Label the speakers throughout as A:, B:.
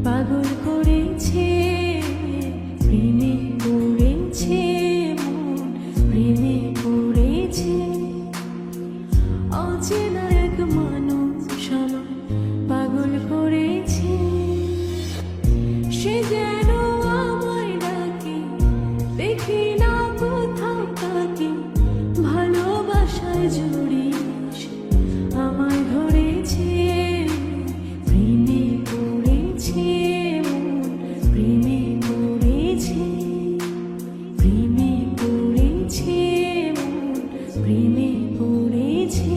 A: পাগল করেছে, প্রেমে পড়েছে মন, প্রেমে পড়েছে। অচেনা এক মানুষ আমায় পাগল করেছে, সে যেন আমায় ডাকে, দেখি না কোথাও তাকে, ভালোবাসায় জড়িয়ে আমায় ধরেছে, প্রেমে পড়েছে মন, প্রেমে পড়েছে, প্রেমে পড়েছে মন, প্রেমে পড়েছে।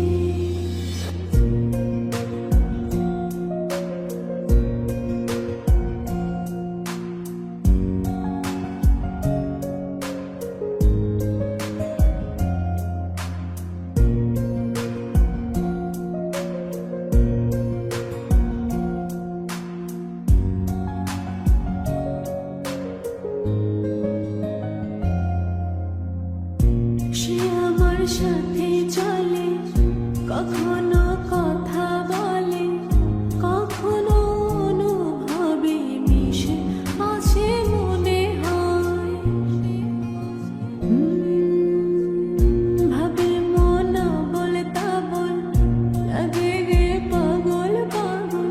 A: সে আমার সাথে চলে, কখনো কথা বলে, কখনো অনুভবে মিশে আছে মনে হয়। ভাবে মন বলে তা বল, লাগে রে পাগল পাগল,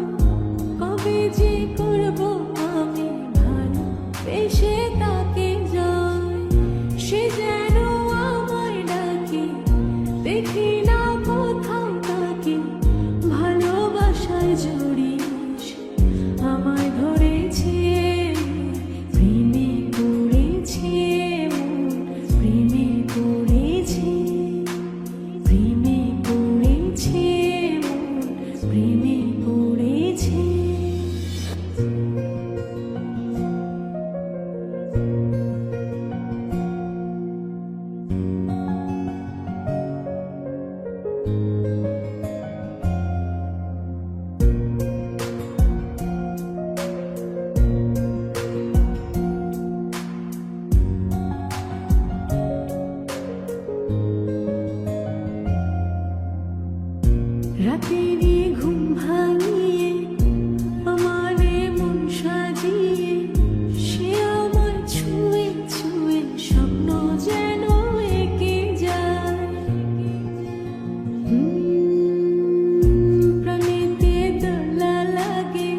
A: কবে যে করবো আমি ভালো বেশে তাকে যাই। সে যেন আমায় ডাকে, দেখি না কোথাও তাকে, ভালোবাসায় জড়িয়ে আমায় ধরেছে, প্রেমে পড়েছে মন, প্রেমে পড়েছে, প্রেমে পড়েছে মন, প্রেমে পড়েছে। রাতেরই ঘুম ভাঙিয়ে আমারে মন সাজিয়ে, সে আমায় ছুঁয়ে ছুঁয়ে স্বপ্ন যেন এঁকে যায়। প্রাণেতে দোলা লাগে,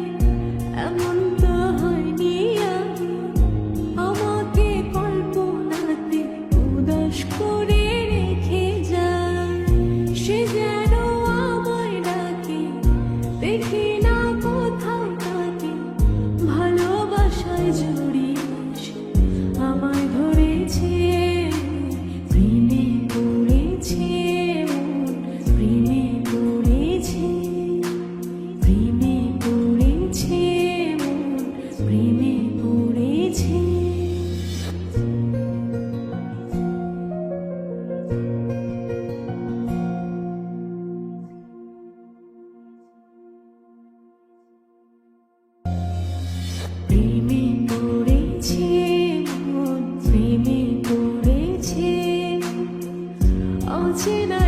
A: এমন তো হয়নি আগে, আমাকে কল্পনাতে উদাস করে রেখে যায়। সে যেন আমায় ডাকে, দেখি না কোথাও তাকে, ভালোবাসায় জড়িয়ে আমায় ধরেছে, প্রেমে পড়েছে মন, প্রেমে পড়েছে, প্রেমে পড়েছে মন, প্রেমে পড়েছে। প্রেমে পড়েছে মন, প্রেমে পড়েছে, অচেনা